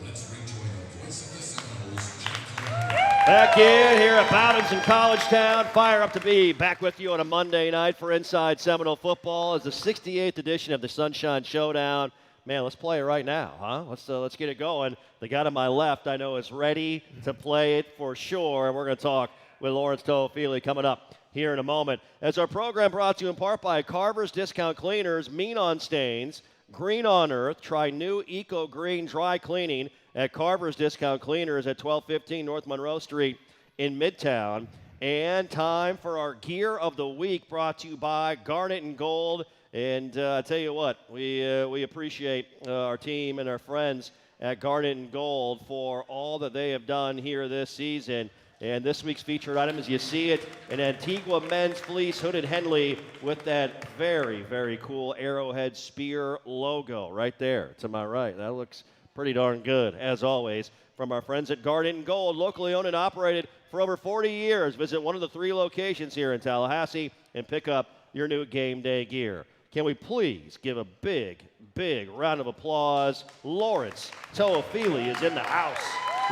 Let's rejoin the voice of the Seminoles, Jeff Culhane. Back in here at Bowdens in College Town. Fire up to be back with you on a Monday night for Inside Seminole Football as the 68th edition of the Sunshine Showdown. Man, let's play it right now, huh? Let's get it going. The guy to my left I know is ready to play it for sure, and we're going to talk with Lawrance Toafili coming up here in a moment. As our program brought to you in part by Carver's Discount Cleaners, mean on stains, green on earth. Try new Eco Green Dry Cleaning at Carver's Discount Cleaners at 1215 North Monroe Street in Midtown. And time for our Gear of the Week, brought to you by Garnet and Gold. And I tell you what, we appreciate our team and our friends at Garnet and Gold for all that they have done here this season. And this week's featured item, as you see it, an Antigua men's fleece hooded Henley with that very, very cool Arrowhead Spear logo right there to my right. That looks pretty darn good, as always, from our friends at Garnet and Gold, locally owned and operated for over 40 years. Visit one of the 3 locations here in Tallahassee and pick up your new game day gear. Can we please give a big, big round of applause? Lawrance Toafili is in the house,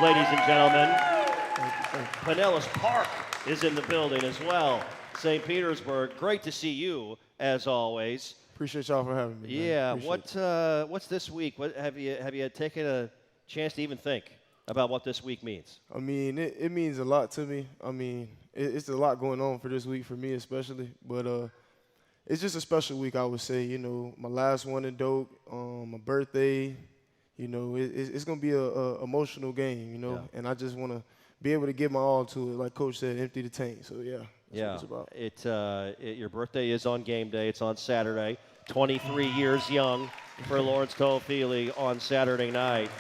ladies and gentlemen. Pinellas Park is in the building as well. St. Petersburg, great to see you, as always. Appreciate y'all for having me. Yeah, what's this week? What have you taken a chance to even think about what this week means? I mean, it means a lot to me. I mean, it's a lot going on for this week for me especially, but it's just a special week, I would say. You know, my last one in Doak, my birthday. You know, it's gonna be a emotional game. You know, Yeah. and I just want to be able to give my all to it, like Coach said, empty the tank. So yeah, that's what it's about. Your birthday is on game day. It's on Saturday. 23 years young for Lawrance Toafili on Saturday night.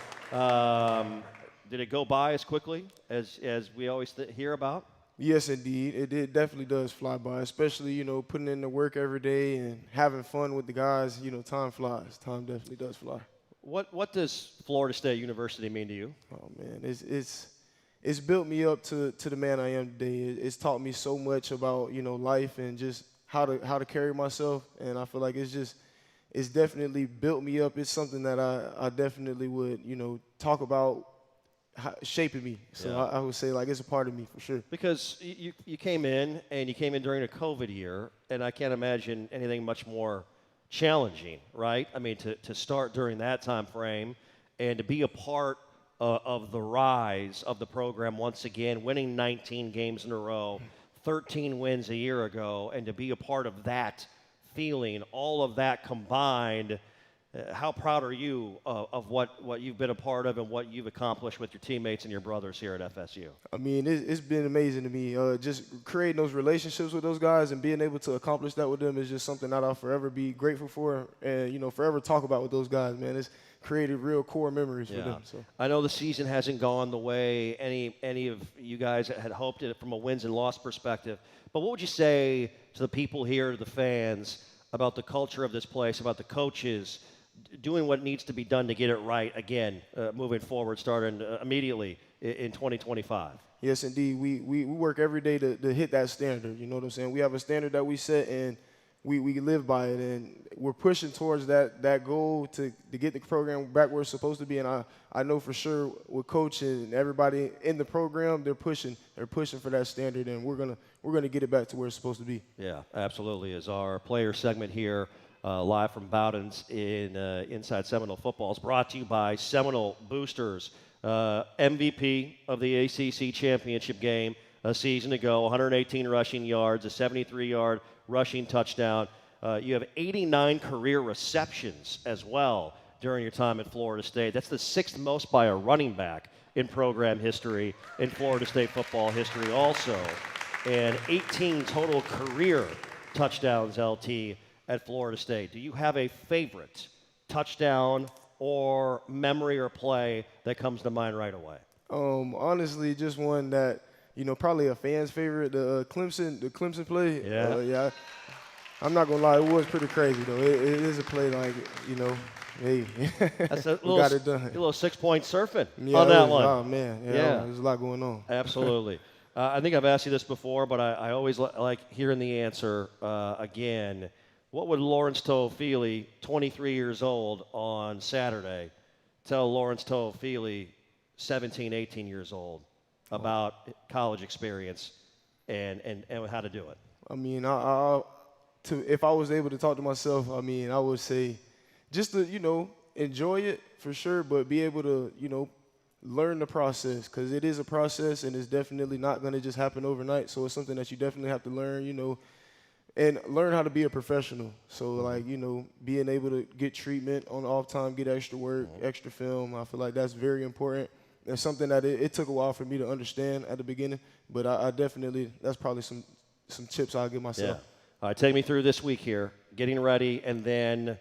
Did it go by as quickly as we always hear about? Yes, indeed. It definitely does fly by, especially, you know, putting in the work every day and having fun with the guys. You know, time flies. Time definitely does fly. What does Florida State University mean to you? Oh, man, it's built me up to the man I am today. It's taught me so much about, you know, life and just how to carry myself. And I feel like it's definitely built me up. It's something that I definitely would, you know, talk about shaping me. So Yeah. I would say, like, it's a part of me for sure. Because you came in, and you came in during a COVID year, and I can't imagine anything much more challenging, right? I mean, to start during that time frame and to be a part of the rise of the program once again, winning 19 games in a row, 13 wins a year ago, and to be a part of that feeling, all of that combined. How proud are you of what you've been a part of and what you've accomplished with your teammates and your brothers here at FSU? I mean, it's been amazing to me. Just creating those relationships with those guys and being able to accomplish that with them is just something that I'll forever be grateful for and, you know, forever talk about with those guys, man. It's created real core memories for them. So I know the season hasn't gone the way any of you guys had hoped it from a wins and loss perspective, but what would you say to the people here, the fans, about the culture of this place, about the coaches doing what needs to be done to get it right again, moving forward, starting immediately in 2025? Yes, indeed. We work every day to hit that standard. You know what I'm saying? We have a standard that we set, and we live by it, and we're pushing towards that goal to get the program back where it's supposed to be. And I know for sure with Coach and everybody in the program, they're pushing for that standard, and we're gonna get it back to where it's supposed to be. Yeah, absolutely. As our player segment here, live from Bowden's in Inside Seminole Football, is brought to you by Seminole Boosters. MVP of the ACC championship game a season ago, 118 rushing yards, a 73-yard rushing touchdown. You have 89 career receptions as well during your time at Florida State. That's the sixth most by a running back in program history, in Florida State football history also. And 18 total career touchdowns, LT, at Florida State. Do you have a favorite touchdown or memory or play that comes to mind right away? Honestly, just one that, you know, probably a fan's favorite, the Clemson play. Yeah. I'm not gonna lie, it was pretty crazy though. It is a play, like, you know, hey, That's a we got it done. A little 6-point surfing Yeah, on that was, one. Oh man, yeah, there's a lot going on. Absolutely. I think I've asked you this before, but I always like hearing the answer again. What would Lawrance Toafili, 23 years old on Saturday, tell Lawrance Toafili, 17, 18 years old, about college experience and how to do it? I mean, if I was able to talk to myself, I mean, I would say just to, you know, enjoy it for sure, but be able to, you know, learn the process, because it is a process and it's definitely not going to just happen overnight. So it's something that you definitely have to learn, you know, and learn how to be a professional. So, like, you know, being able to get treatment on off time, get extra work, extra film, I feel like that's very important. It's something that it took a while for me to understand at the beginning, but I definitely, that's probably some tips I'll give myself. Yeah. All right, take me through this week here, getting ready, and then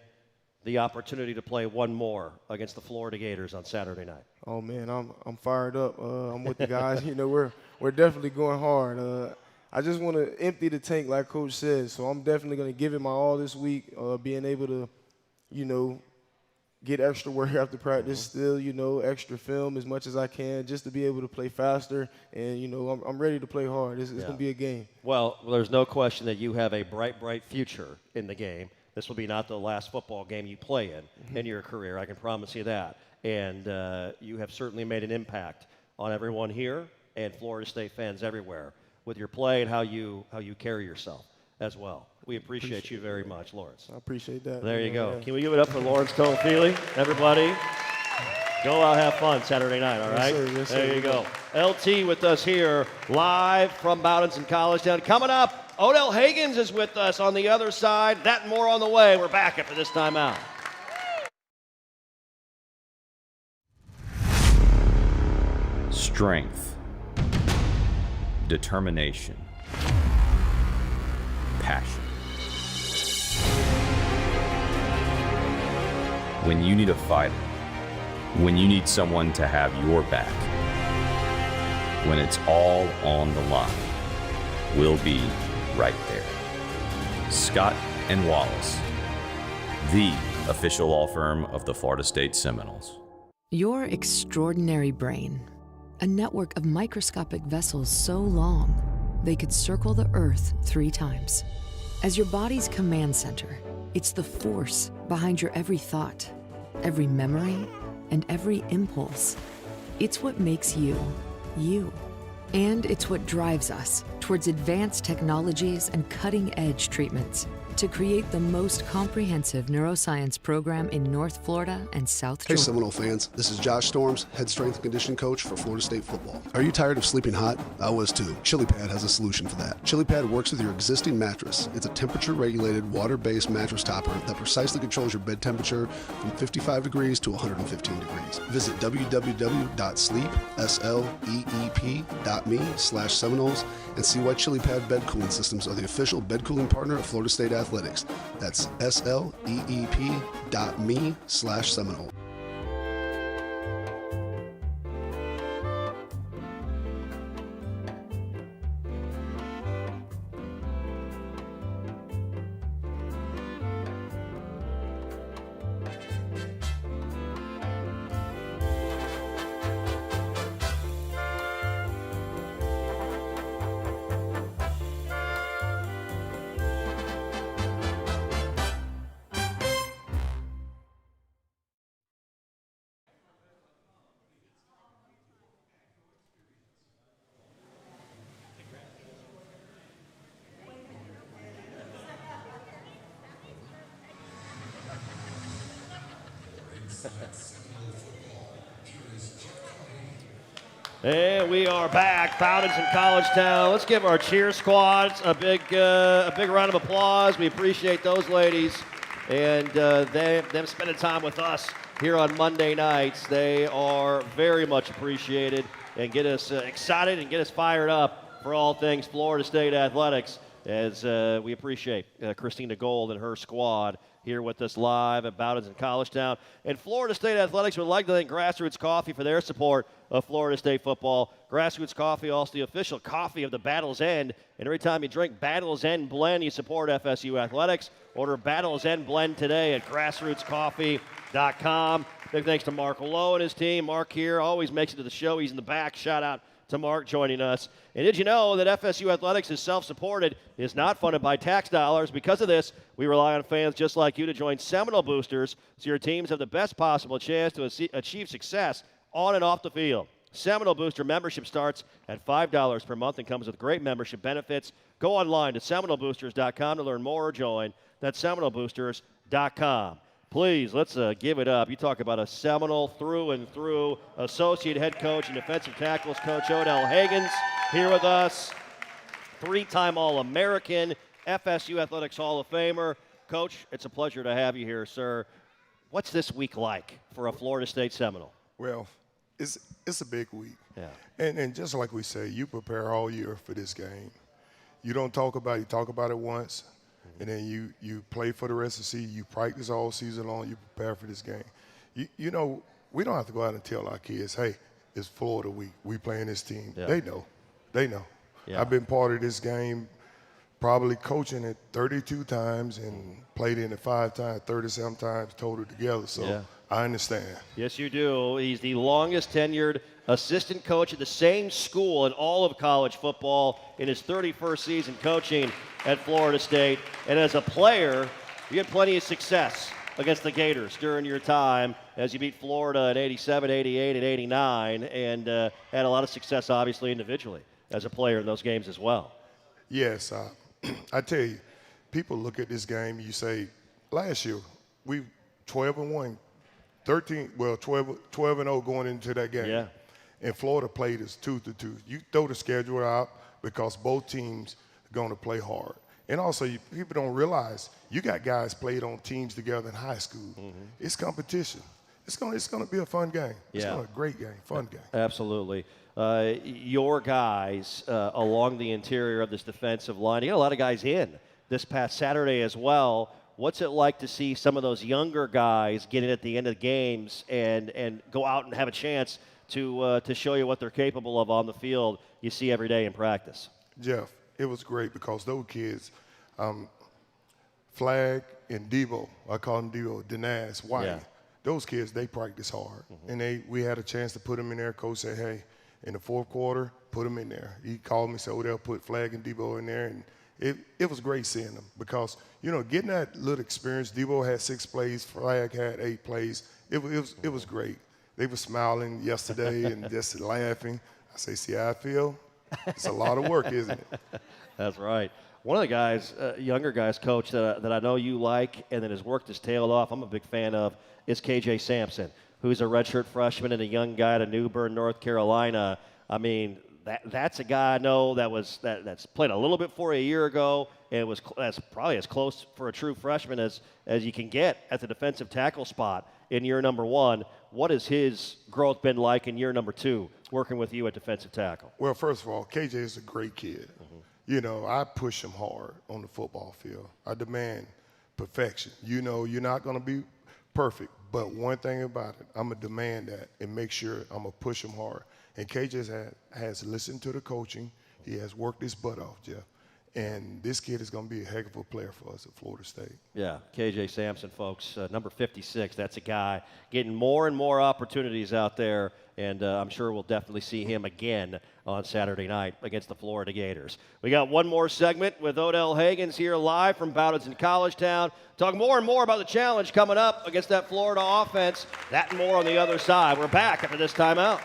the opportunity to play one more against the Florida Gators on Saturday night. Oh man, I'm fired up. I'm with the guys. You know, we're definitely going hard. I just want to empty the tank, like Coach said. So I'm definitely going to give it my all this week. Being able to, you know, get extra work after practice, still, you know, extra film as much as I can, just to be able to play faster. And, you know, I'm ready to play hard. It's going to be a game. Well, there's no question that you have a bright, bright future in the game. This will be not the last football game you play in your career. I can promise you that. And you have certainly made an impact on everyone here and Florida State fans everywhere with your play and how you carry yourself as well. We appreciate you very much, Lawrence. I appreciate that. There you go. Can we give it up for Lawrance Toafili, everybody? Go out, have fun Saturday night, all right? Yes, sir. There you go. LT with us here, live from Bowden's in College Town. Coming up, Odell Haggins is with us on the other side. That and more on the way. We're back after this timeout. Strength, determination, passion. When you need a fighter, when you need someone to have your back, when it's all on the line, we'll be right there. Scott and Wallace, the official law firm of the Florida State Seminoles. Your extraordinary brain, a network of microscopic vessels so long they could circle the Earth 3 times. As your body's command center, it's the force behind your every thought, every memory, and every impulse. It's what makes you, you. And it's what drives us towards advanced technologies and cutting-edge treatments to create the most comprehensive neuroscience program in North Florida and South Hey Georgia. Seminole fans, this is Josh Storms, head strength and conditioning coach for Florida State football. Are you tired of sleeping hot? I was too. ChiliPad has a solution for that. ChiliPad works with your existing mattress. It's a temperature-regulated, water-based mattress topper that precisely controls your bed temperature from 55 degrees to 115 degrees. Visit www.sleep.me/Seminoles and see why ChiliPad bed cooling systems are the official bed cooling partner of Florida State Athletics. That's sleep.me/Seminole. And we are back, Bowdens in College Town. Let's give our cheer squads a big round of applause. We appreciate those ladies and them spending time with us here on Monday nights. They are very much appreciated and get us excited and get us fired up for all things Florida State athletics. As we appreciate Christina Gold and her squad here with us live at Bowdens in College Town. And Florida State Athletics would like to thank Grassroots Coffee for their support of Florida State football. Grassroots Coffee, also the official coffee of the Battle's End. And every time you drink Battle's End Blend, you support FSU Athletics. Order Battle's End Blend today at grassrootscoffee.com. Big thanks to Mark Lowe and his team. Mark here always makes it to the show. He's in the back. Shout out to Mark joining us. And did you know that FSU Athletics is self-supported, is not funded by tax dollars? Because of this, we rely on fans just like you to join Seminole Boosters so your teams have the best possible chance to achieve success on and off the field. Seminole Booster membership starts at $5 per month and comes with great membership benefits. Go online to SeminoleBoosters.com to learn more or join. That's SeminoleBoosters.com. Please, let's give it up. You talk about a Seminole through and through. Associate head coach and defensive tackles coach Odell Haggins here with us. 3-time All-American, FSU Athletics Hall of Famer. Coach, it's a pleasure to have you here, sir. What's this week like for a Florida State Seminole? Well, it's a big week. Yeah. And just like we say, you prepare all year for this game. You don't talk about it. You talk about it once. And then you play for the rest of the season. You practice all season long. You prepare for this game. You know, we don't have to go out and tell our kids, hey, it's Florida week. We playing this team. Yeah. They know. They know. Yeah. I've been part of this game, probably coaching it 32 times and played in it 5 times, 37 times total together. So Yeah. I understand. Yes, you do. He's the longest tenured assistant coach at the same school in all of college football in his 31st season coaching at Florida State. And as a player, you had plenty of success against the Gators during your time as you beat Florida in 87, 88, and 89, and had a lot of success, obviously, individually as a player in those games as well. Yes, I tell you, people look at this game, you say, last year, we 12-1, 12-0 going into that game. Yeah. And Florida played us 2-2. You throw the schedule out because both teams are going to play hard. And also, people don't realize you got guys played on teams together in high school. Mm-hmm. It's competition. It's going to be a fun game. It's going to be a great game, fun game. Absolutely. Your guys along the interior of this defensive line, you got a lot of guys in this past Saturday as well. What's it like to see some of those younger guys get in at the end of the games and go out and have a chance to show you what they're capable of on the field you see every day in practice? Jeff, it was great because those kids, Flag and Devo, I call them Devo, Denaz, White, those kids, they practice hard. Mm-hmm. And we had a chance to put them in there. Coach said, hey, In the fourth quarter, put him in there. He called me, said, Odell, put Flag and Debo in there. And it was great seeing him because, getting that little experience. Debo had 6 plays, Flag had 8 plays. It was great. They were smiling yesterday and just laughing. I say, see how I feel? It's a lot of work, isn't it? That's right. One of the guys, younger guys, Coach, that I know you like and that has worked his tail off, I'm a big fan of, is KJ Sampson, who's a redshirt freshman and a young guy out of New Bern, North Carolina. I mean, that's a guy I know that's played a little bit for a year ago, and that's probably as close for a true freshman as you can get at the defensive tackle spot in year number 1. What has his growth been like in year number 2, working with you at defensive tackle? Well, first of all, KJ is a great kid. I push him hard on the football field. I demand perfection. You're not going to be perfect, but one thing about it, I'm going to demand that and make sure I'm going to push him hard. And KJ has listened to the coaching. He has worked his butt off, Jeff. And this kid is going to be a heck of a player for us at Florida State. Yeah, KJ Sampson, folks, number 56. That's a guy getting more and more opportunities out there, and I'm sure we'll definitely see him again on Saturday night against the Florida Gators. We got one more segment with Odell Haggins here live from Bowdens in College Town. Talk more and more about the challenge coming up against that Florida offense. That and more on the other side. We're back after this timeout.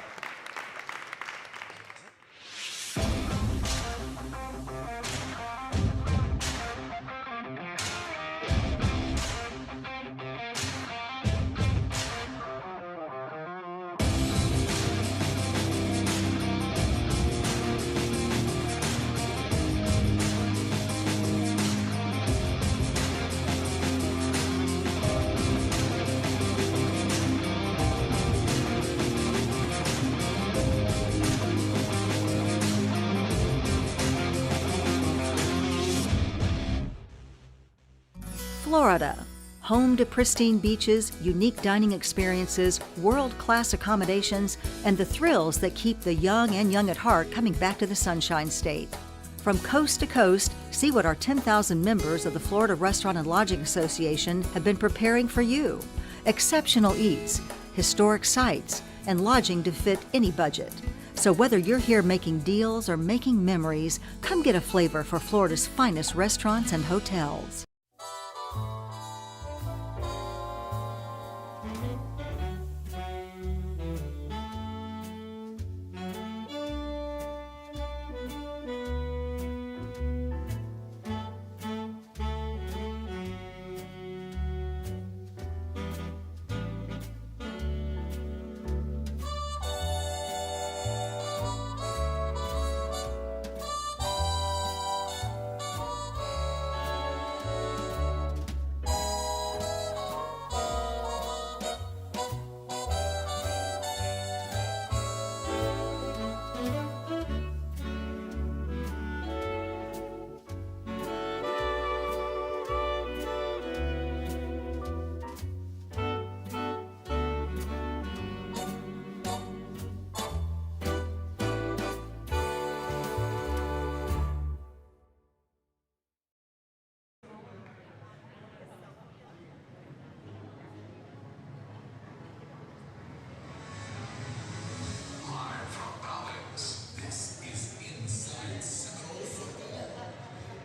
Florida, home to pristine beaches, unique dining experiences, world-class accommodations, and the thrills that keep the young and young at heart coming back to the Sunshine State. From coast to coast, see what our 10,000 members of the Florida Restaurant and Lodging Association have been preparing for you. Exceptional eats, historic sites, and lodging to fit any budget. So whether you're here making deals or making memories, come get a flavor for Florida's finest restaurants and hotels.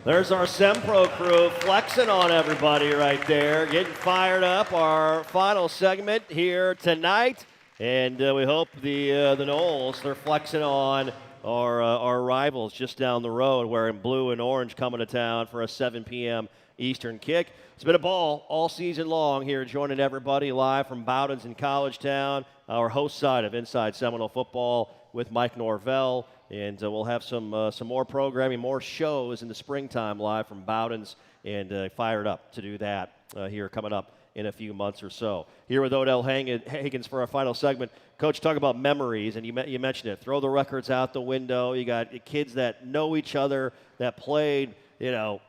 There's our SEMPRO crew flexing on everybody right there, getting fired up. Our final segment here tonight, and we hope the Noles, they're flexing on our rivals just down the road, wearing blue and orange, coming to town for a 7 p.m. Eastern kick. It's been a ball all season long here, joining everybody live from Bowdens in College Town, our host side of Inside Seminole Football with Mike Norvell. And we'll have some more programming, more shows in the springtime live from Bowdens, and fired up to do that here coming up in a few months or so. Here with Odell Haggins for our final segment. Coach, talk about memories, and you mentioned it. Throw the records out the window. You got kids that know each other, that played,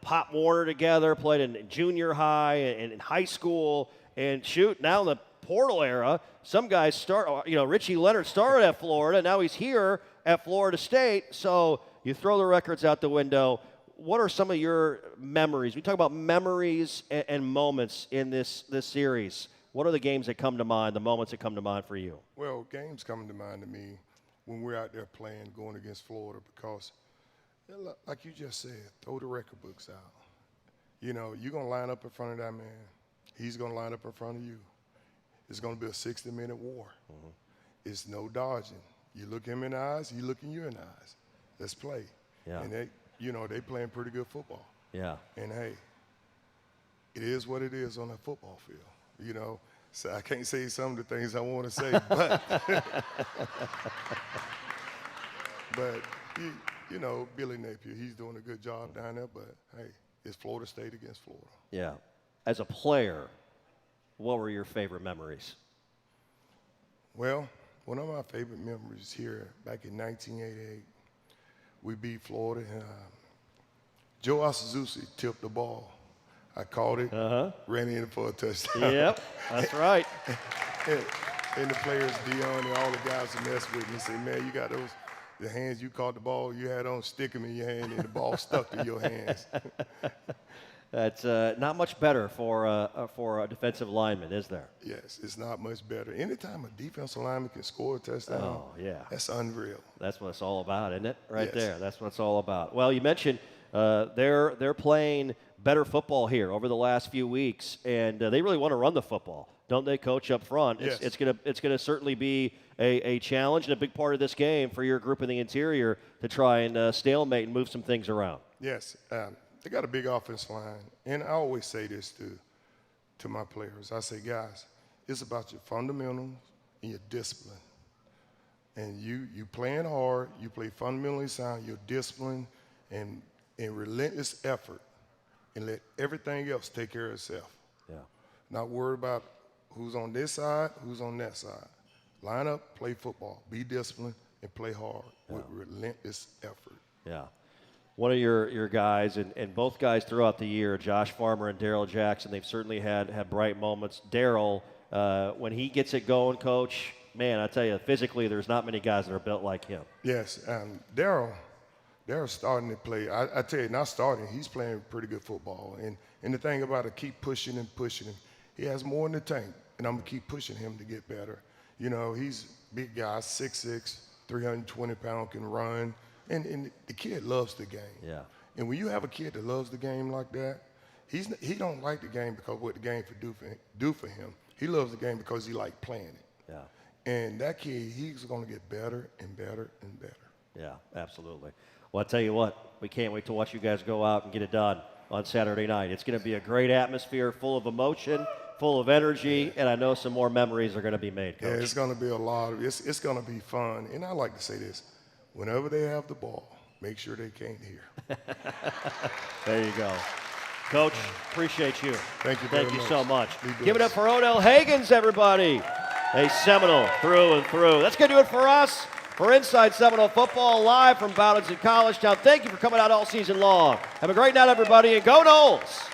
Pop Warner together, played in junior high and in high school, and shoot, now in the portal era, some guys Richie Leonard started at Florida, now he's here at Florida State. So you throw the records out the window. What are some of your memories? We talk about memories and moments in this series. What are the games that come to mind, the moments that come to mind for you? Well, games come to mind to me. when we're out there playing, going against Florida, because, like you just said, throw the record books out. You know, you're going to line up in front of that man. He's going to line up in front of you. It's going to be a 60-minute war. It's no dodging. You look him in the eyes, you looking you in the eyes. Let's play. Yeah. And they playing pretty good football. Yeah. And hey, it is what it is on that football field. You know, so I can't say some of the things I want to say, but you know, Billy Napier, he's doing a good job down there. But hey, it's Florida State against Florida. Yeah. As a player, what were your favorite memories? Well, one of my favorite memories here back in 1988, we beat Florida. And, Joe Osazusi tipped the ball. I caught it, ran in for a touchdown. Yep, that's right. and the players, Dion and all the guys who messed with me, said, man, you got the hands you caught the ball, you had on, stick them in your hand, and the ball stuck to your hands. That's not much better for a defensive lineman, is there? Yes, it's not much better. Anytime a defensive lineman can score a touchdown, that's unreal. That's what it's all about, isn't it? Right Yes. there. That's what it's all about. Well, you mentioned they're playing better football here over the last few weeks, and they really want to run the football, don't they, Coach? Up front, Yes. it's gonna certainly be a challenge and a big part of this game for your group in the interior to try and stalemate and move some things around. Yes, they got a big offensive line, and I always say this to my players. I say, guys, it's about your fundamentals and your discipline. And you playing hard, you play fundamentally sound, your discipline and relentless effort, and let everything else take care of itself. Yeah. Not worry about who's on this side, who's on that side. Line up, play football, be disciplined, and play hard with relentless effort. Yeah. One of your guys, and both guys throughout the year, Josh Farmer and Darrell Jackson, they've certainly had bright moments. Darrell, when he gets it going, Coach, man, I tell you, physically there's not many guys that are built like him. Yes, Darrell's starting to play. I tell you, not starting, he's playing pretty good football. And the thing about it, keep pushing and pushing him. He has more in the tank, and I'm going to keep pushing him to get better. You know, he's a big guy, 6'6", 320 pounds, can run. And the kid loves the game. Yeah. And when you have a kid that loves the game like that, he don't like the game because what the game do for him. He loves the game because he like playing it. Yeah. And that kid, he's going to get better and better and better. Yeah, absolutely. Well, I'll tell you what, we can't wait to watch you guys go out and get it done on Saturday night. It's going to be a great atmosphere, full of emotion, full of energy, and I know some more memories are going to be made, Coach. Yeah, it's going to be a lot of it's going to be fun. And I like to say this. Whenever they have the ball, make sure they can't hear. There you go. Coach, appreciate you. Thank you very Thank you much. so much. Be blessed. Give it up for Odell Haggins, everybody. A Seminole through and through. That's going to do it for us for Inside Seminole Football, live from Bowdens in College Town. Thank you for coming out all season long. Have a great night, everybody, and go Noles.